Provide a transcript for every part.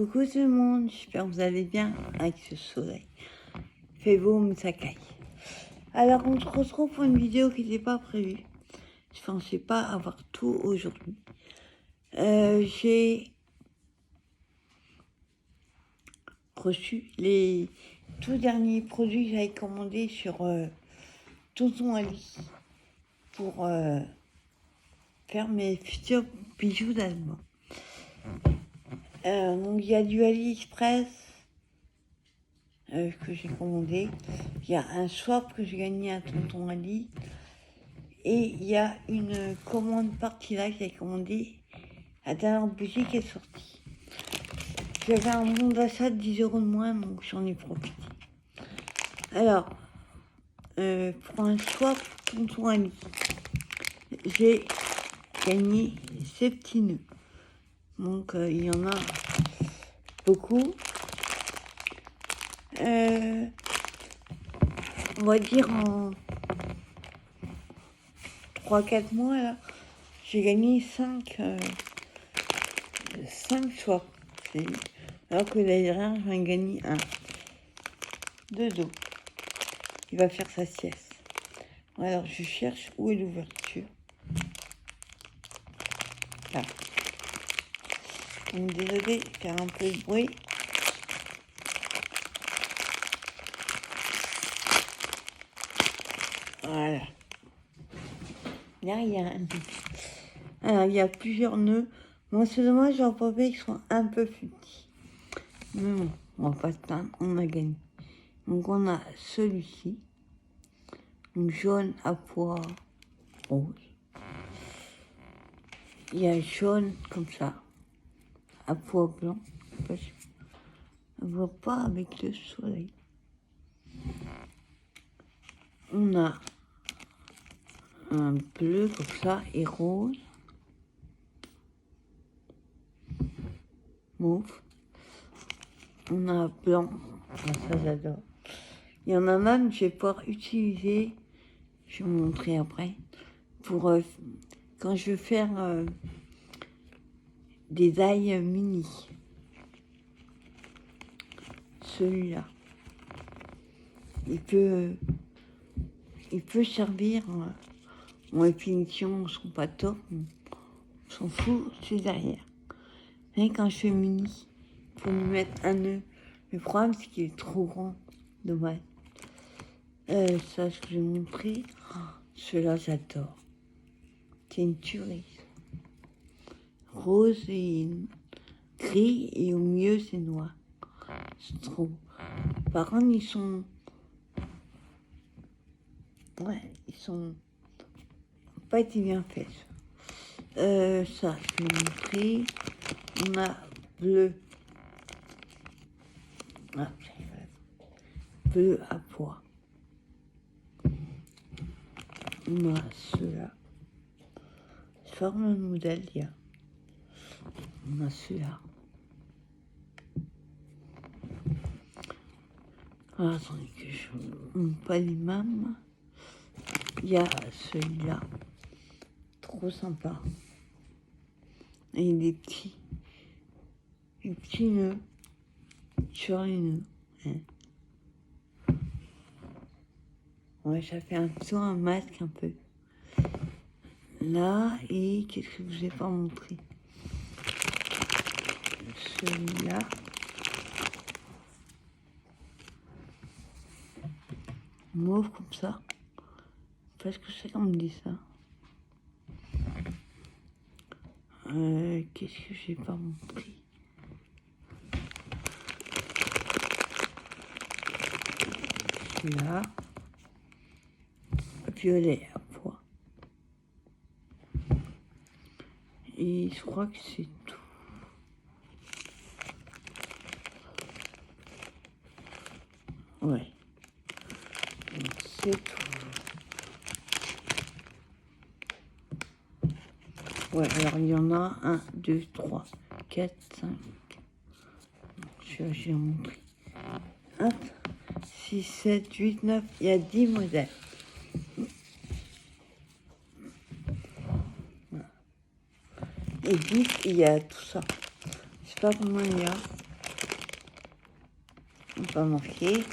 Coucou tout le monde, j'espère que vous allez bien avec ce soleil. Fait beau, mais ça caille. Alors on se retrouve pour une vidéo qui n'était pas prévue. Je pensais pas avoir tout aujourd'hui. J'ai reçu les tout derniers produits que j'avais commandés sur Tonton Ali pour faire mes futurs bijoux d'allemand. Donc il y a du AliExpress que j'ai commandé. Il y a un swap que j'ai gagné à Tonton Ali. Et il y a une commande partie là que j'ai commandée. La dernière bougie qui est sortie. J'avais un bon d'achat de 10 € de moins, donc j'en ai profité. Alors, pour un swap Tonton Ali, j'ai gagné ces petits nœuds. Donc il y en a beaucoup. On va dire en 3-4 mois là, j'ai gagné 5 swaps. Alors que l'année dernière, j'en ai gagné un. De dos. Il va faire sa sieste. Alors je cherche où est l'ouverture. Là. Donc, désolé de faire un peu de bruit. Voilà. Là, il y a un... Alors, il y a plusieurs nœuds. Bon, c'est dommage, j'en pas qu'ils sont un peu plus petits. Mais bon, on va pas se plaindre, on a gagné. Donc, on a celui-ci. Donc, jaune à pois rose. Il y a jaune comme ça, à pois blanc. On ne voit pas avec le soleil. On a un bleu comme ça et rose. Mauve. On a blanc. Ça, j'adore. Il y en a même que je vais pouvoir utiliser, je vais vous montrer après, pour quand je veux faire des ailes mini. Celui-là. Il peut servir en finition, son pas top. On s'en fout, c'est derrière. Et quand je fais mini, il faut lui mettre un nœud. Le problème, c'est qu'il est trop grand. Dommage. Ça, je vais vous montrer. Oh, celui-là, j'adore. C'est une tuerie. Rose et gris, et au milieu, c'est noir. C'est trop. Par contre, ils sont pas été bien faits. Ça, je vais vous montrer. On a bleu. Ah, bleu à pois. On a ceux-là. Forme le modèle, il y a. On a ceux-là. Ah, attendez que je ne pas les mêmes. Il y a celui-là. Trop sympa. Et des petits nœuds sur les nœuds. Hein. Ouais, ça fait un masque un peu. Là, et qu'est-ce que je vous ai pas montré? Celui-là. Mauve comme ça. Parce que c'est qu'on me dit ça. Qu'est-ce que j'ai pas montré? Là. Violet à pois. Et je crois que c'est tout. Ouais. C'est tout. Ouais, alors il y en a 1, 2, 3, 4, 5. J'ai montré. 1, 6, 7, 8, 9. Il y a 10 modèles. Et 10, il y a tout ça. Je sais pas combien il y a. On va marquer.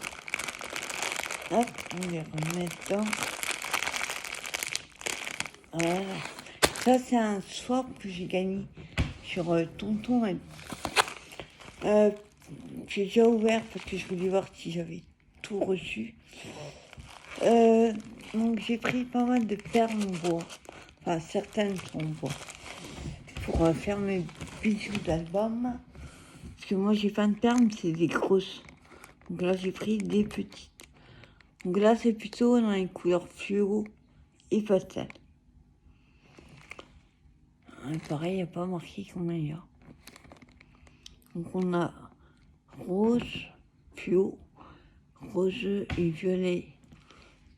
Hop, on les remet dedans. Voilà. Ça, c'est un swap que j'ai gagné sur Tonton. J'ai déjà ouvert parce que je voulais voir si j'avais tout reçu. Donc j'ai pris pas mal de perles en bois. Enfin, certaines sont en bois. Pour faire mes bijoux d'album. Parce que moi, j'ai pas de perles, mais c'est des grosses. Donc là, j'ai pris des petites. Donc là, c'est plutôt dans les couleurs fluo et pastel. Pareil, il n'y a pas marqué combien il y a. Donc on a rose, fluo, rose et violet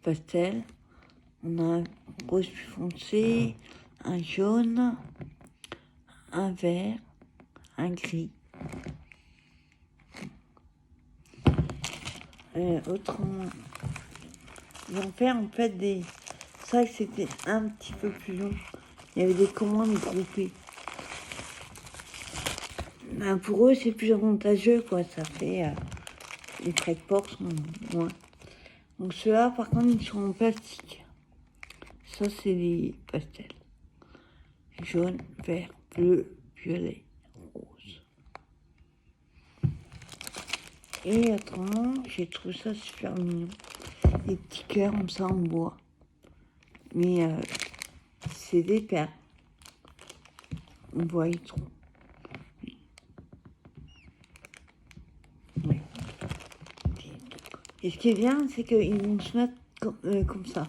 pastel. On a un rose plus foncé, un jaune, un vert, un gris. Autrement, j'en fais en fait des... C'est vrai que c'était un petit peu plus long. Il y avait des commandes groupées. Ben, pour eux, c'est plus avantageux, quoi. Ça fait... les frais de port sont moins. Donc ceux-là, par contre, ils sont en plastique. Ça, c'est les pastels. Jaune, vert, bleu, violet, rose. Et autrement, j'ai trouvé ça super mignon. Des petits cœurs comme ça en bois. Mais c'est des perles. On voit y trop. Oui. Et ce qui est bien, c'est qu'ils vont se mettre comme ça.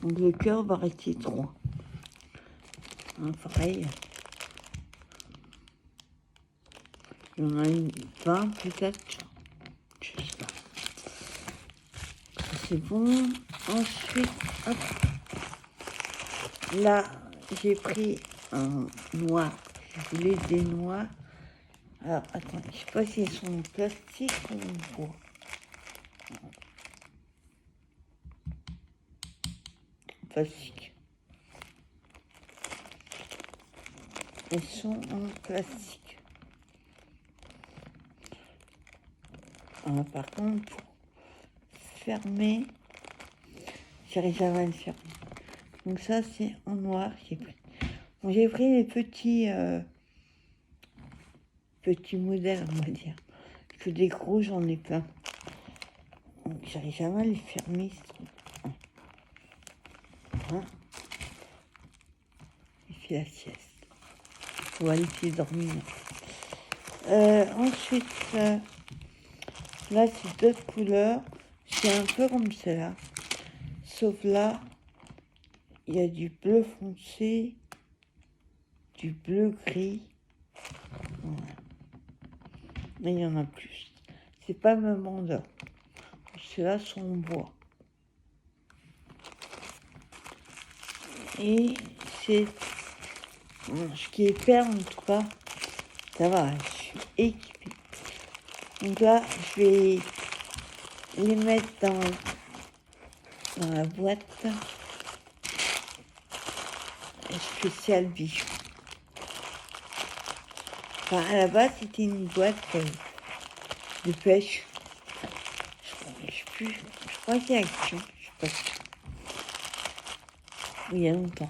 Donc le cœur va rester 3. Hein, pareil. Il y en a une 20 peut-être. Je sais pas. C'est bon. Ensuite, hop. Là, j'ai pris un noir. Je voulais des noirs. Alors, attends, je sais pas si elles sont en plastique ou en bois. Plastique. Elles sont en plastique. Alors, par contre, pour fermer, j'arrive jamais à le fermer. Donc ça, c'est en noir, j'ai pris. Bon, j'ai pris les petits modèles, on va dire. Parce que des gros, j'en ai plein. Donc, j'arrive jamais à les fermer. Hein, il fait la sieste. On va laisser dormir. Ensuite, là, c'est d'autres couleurs. C'est un peu comme celle-là. Sauf là, il y a du bleu foncé, du bleu gris. Voilà. Mais il y en a plus. C'est pas le même endroit. Ceux-là sont en bois. Et c'est ce qui est perle en tout cas. Ça va, je suis équipée. Donc là, je vais les mettre dans la boîte spéciale bijoux. Enfin, à la base, c'était une boîte de pêche. Je sais plus. Je crois qu'il y a Action. Je sais pas si. Oui, il y a longtemps.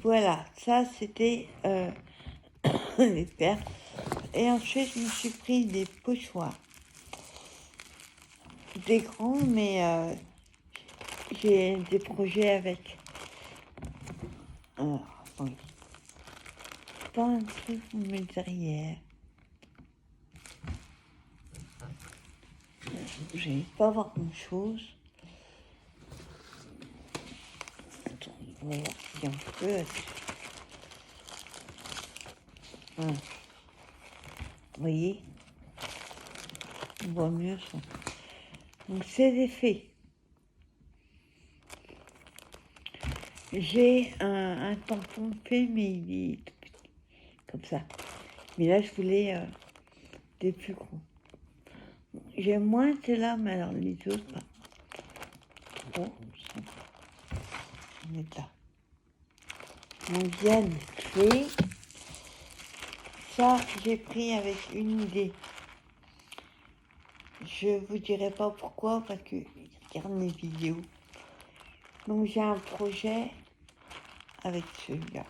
Voilà, ça c'était les perles. Et ensuite, je me suis pris des pochoirs. Des grands, mais j'ai des projets avec. Alors, attendez. Pas un truc pour mes derrière. Je vais pas voir grand chose. Attends, on va voir si on peut. Voilà. Vous voyez, on voit mieux ça. Donc c'est des faits. J'ai un tampon fait, mais il est tout petit, comme ça. Mais là, je voulais des plus gros. J'aime moins celle-là, mais alors les autres, pas. Oh, ça. On est là. Mondial clé. Ça, j'ai pris avec une idée. je vous dirai pas pourquoi, parce que regarde mes vidéos. Donc j'ai un projet avec celui-là.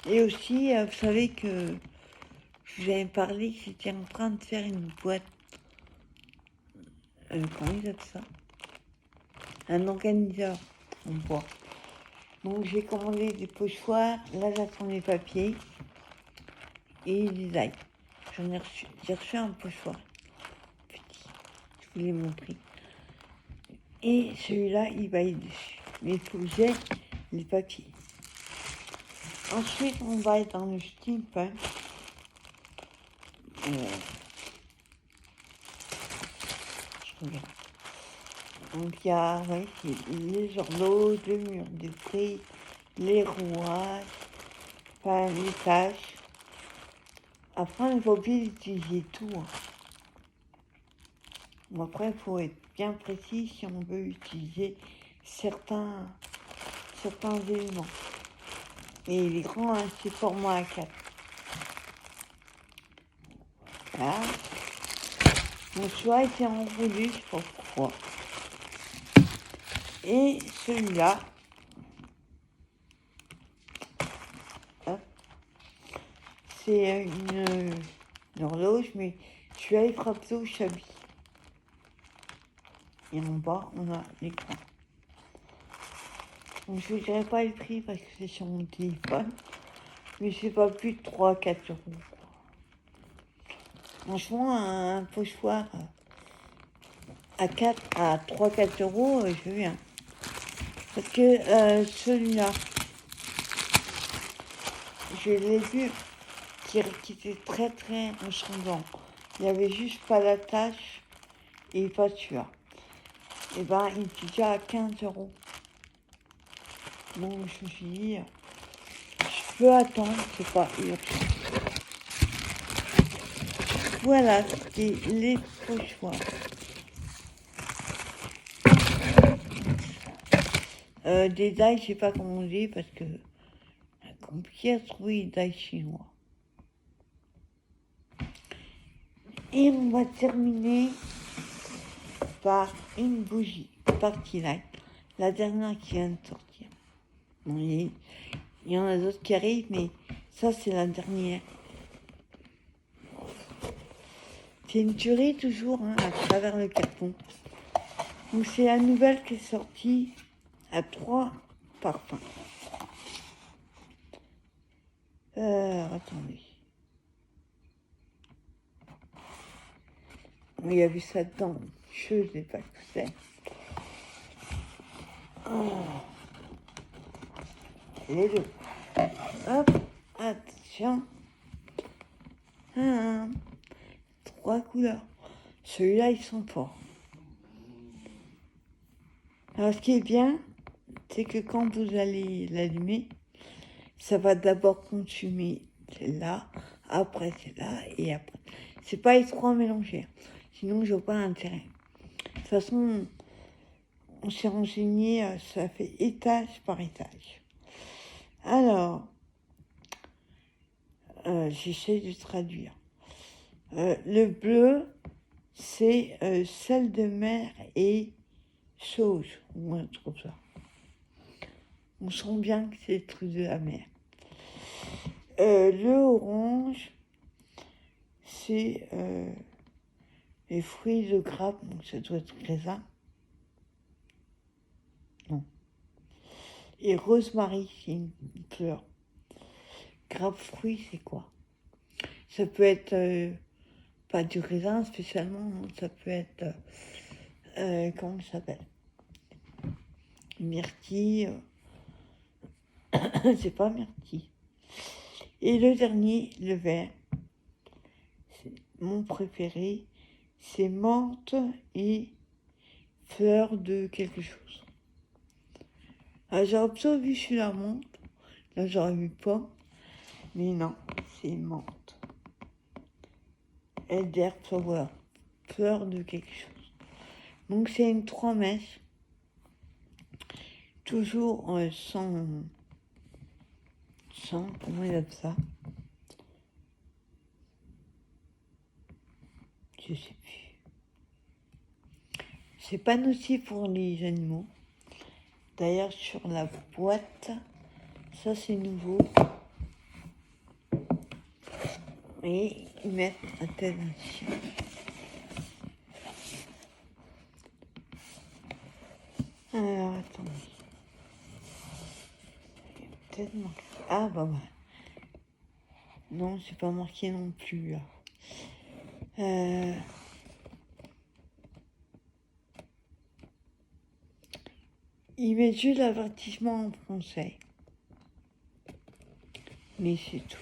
Et aussi, vous savez que je vous avais parlé que j'étais en train de faire une boîte. Comment ils appellent ça? Un organiseur en bois. Donc j'ai commandé des pochoirs. Là j'attends les papiers et les designs. J'ai reçu un pochoir petit. Je vous l'ai montré. Et celui-là, il va être dessus. Mais il faut que j'ai les papiers. Ensuite, on va être dans le steampunk. Je regarde. Donc il y a les horloges, le mur de prix, les rouages, enfin les tâches. Après, on n'est pas obligé d'utiliser tout. Hein. Bon, après, il faut être bien précis si on veut utiliser certains éléments. Et il est grand, hein, c'est format A4. Là, mon choix était enroulé, je sais pas pourquoi. Et celui-là, c'est une horloge, mais celui-là, il fera plutôt Chabi. Et en bas, on a l'écran. Donc, je ne vous dirai pas le prix parce que c'est sur mon téléphone. Mais c'est pas plus de 3-4 euros. Franchement, un pochoir à 3-4 euros, je veux bien. Parce que celui-là, je l'ai vu, qui était très très ressemblant. Il n'y avait juste pas l'attache et pas celui-là. Et ben, il était déjà à 15 euros. Donc, je me suis dit, je peux attendre, c'est pas urgent. Voilà, c'était les pochoirs. Des dailles, je sais pas comment on dit parce que c'est compliqué à trouver des dailles chinois. Et on va terminer par une bougie Party Light, la dernière qui vient de sortir. Bon, il y en a d'autres qui arrivent, mais ça c'est la dernière. C'est une tuerie toujours hein, à travers le carton. Donc c'est la nouvelle qui est sortie à 3 parfums. Attendez. Il y a vu ça dedans. Je sais pas ce que c'est. Oh. Les deux. Hop, attention. 3 couleurs. Celui-là, ils sont forts. Alors, ce qui est bien, c'est que quand vous allez l'allumer, ça va d'abord consumer celle-là, après celle-là, et après. C'est pas les trois mélangés. Sinon, je vois pas l'intérêt. De toute façon, on s'est renseigné, ça fait étage par étage. Alors, j'essaie de traduire. Le bleu, c'est sel de mer et sauge, ou un truc comme ça. On sent bien que c'est des trucs de la mer. Le orange, c'est les fruits de grappe, donc ça doit être raisin. Non. Et rosemary, c'est une fleur. Grappe fruit, c'est quoi? Ça peut être pas du raisin spécialement, ça peut être comment ça s'appelle? Myrtille. C'est pas myrtille. Et le dernier, le vert, c'est mon préféré, c'est menthe et fleur de quelque chose. Alors j'aurais plutôt vu celui-là menthe, là j'aurais vu pomme, mais non, c'est menthe. Elder flower, fleur de quelque chose. Donc c'est une 3 mèches, toujours sans, comment il appelle ça? je sais plus. C'est pas nocif pour les animaux. D'ailleurs, sur la boîte, ça c'est nouveau. Et ils mettent un tel chien. Alors, attendez. Peut-être marqué. Ah, bah. Non, c'est pas marqué non plus, là. Ils mettent juste l'avertissement en français. Mais c'est tout.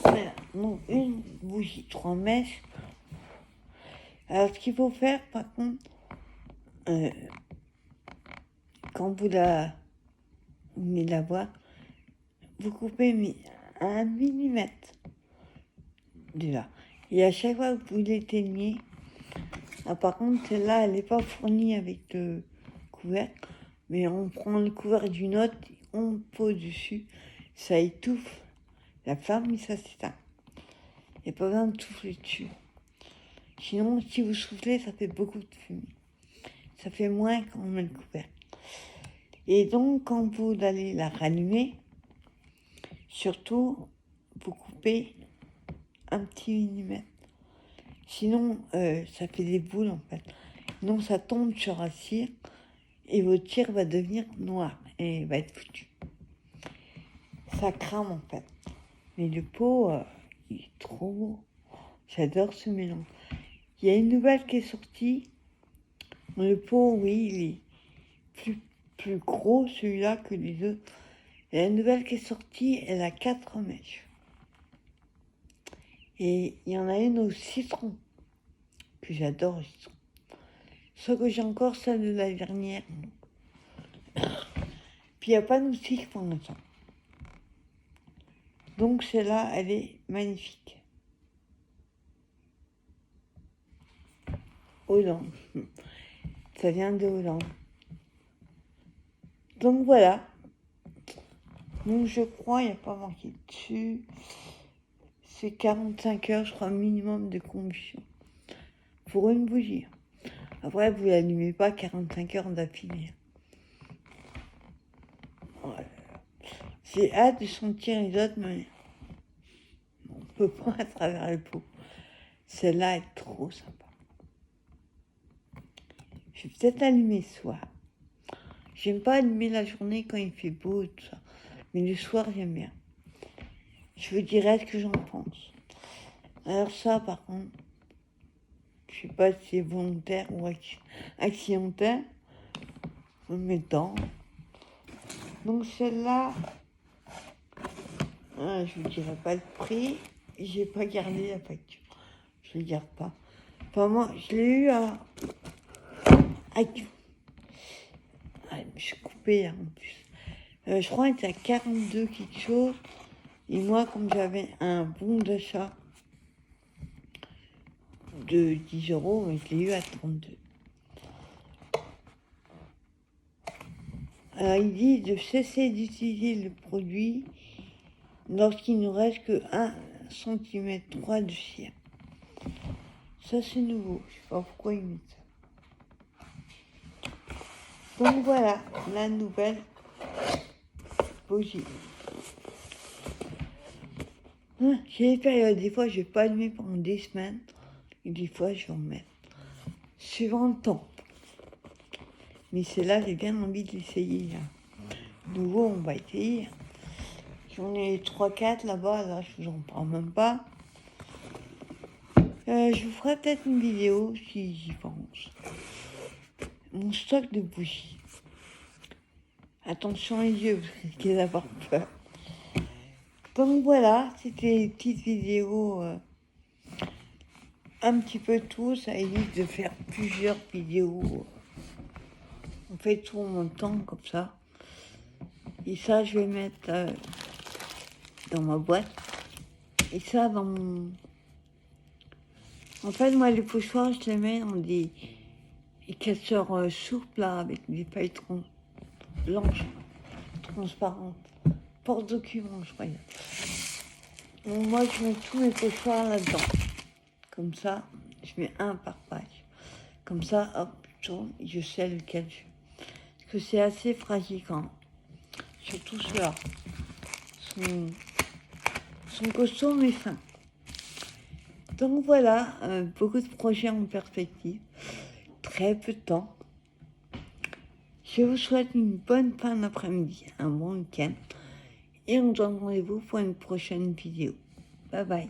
Voilà. Donc, une bougie, 3 mèches. Alors, ce qu'il faut faire, par contre, quand vous venez de la voir, vous coupez à 1 millimètre de là. Et à chaque fois que vous l'éteignez, par contre, celle-là, elle n'est pas fournie avec le couvercle, mais on prend le couvercle d'une autre, on pose dessus, ça étouffe la flamme et ça s'éteint. Il n'y a pas besoin de souffler dessus. Sinon, si vous soufflez, ça fait beaucoup de fumée. Ça fait moins quand on met le couvercle. Et donc, quand vous allez la rallumer, surtout, vous coupez un petit millimètre. Sinon, ça fait des boules, en fait. Sinon, ça tombe sur un cire et votre cire va devenir noir et va être foutu. Ça crame, en fait. Mais le pot, il est trop beau. J'adore ce mélange. Il y a une nouvelle qui est sortie. Le pot, oui, il est plus gros, celui-là, que les autres. Et la nouvelle qui est sortie, elle a 4 mèches. Et il y en a une au citron, que j'adore le citron. Sauf que j'ai encore celle de la dernière. Puis il n'y a pas de moustiques pour l'instant. Donc celle-là, elle est magnifique. Hollande. Ça vient de Hollande. Donc voilà. Donc je crois, il n'y a pas marqué dessus. C'est 45 heures, je crois, minimum de combustion. Pour une bougie. Après, vous l'allumez pas 45 heures d'affilée. Voilà. J'ai hâte de sentir les autres, mais on peut pas à travers le pot. Celle-là est trop sympa. Je vais peut-être allumer ce soir. J'aime pas allumer la journée quand il fait beau et tout ça. Mais le soir, j'aime bien. Je vous dirai ce que j'en pense. Alors ça, par contre, je sais pas si c'est volontaire ou accidentel. Je me mets dedans. Donc celle-là, je vous dirai pas le prix. J'ai pas gardé la facture. Je ne garde pas. Enfin, moi, je l'ai eu à... je suis coupée là, en plus. Je crois que c'était à 42 quelque chose. Et moi, comme j'avais un bon d'achat de 10 euros, je l'ai eu à 32. Alors, il dit de cesser d'utiliser le produit lorsqu'il ne reste que 1 cm 3 de cire. Ça, c'est nouveau. Je sais pas pourquoi ils mettent ça. Donc voilà, la nouvelle bougie. J'ai des périodes, des fois je vais pas allumer pendant des semaines, et des fois je vais en mettre. Suivant le temps. Mais celle-là, j'ai bien envie de l'essayer. Nouveau, on va essayer. J'en ai 3-4 là-bas, là, je vous en parle même pas. Je vous ferai peut-être une vidéo si j'y pense. Mon stock de bougies. Attention les yeux, vous risquez d'avoir peur. Donc voilà, c'était une petite vidéo, un petit peu tout. Ça évite de faire plusieurs vidéos. On fait tout en même temps, comme ça. Et ça, je vais mettre dans ma boîte. Et ça, dans mon... En fait, moi, les pochoirs, je les mets dans des casseurs souples, là, avec des feuilles blanches, transparentes. porte-document, je crois. Bon, moi, je mets tous mes pochoirs là-dedans. Comme ça, je mets un par page. Comme ça, hop, je tourne et je sais lequel je veux. Parce que c'est assez fragile quand même. Surtout ceux-là. Sont costauds mais fins. Donc voilà, beaucoup de projets en perspective. Très peu de temps. Je vous souhaite une bonne fin d'après-midi, un bon week-end. Et on se donne rendez-vous pour une prochaine vidéo. Bye bye.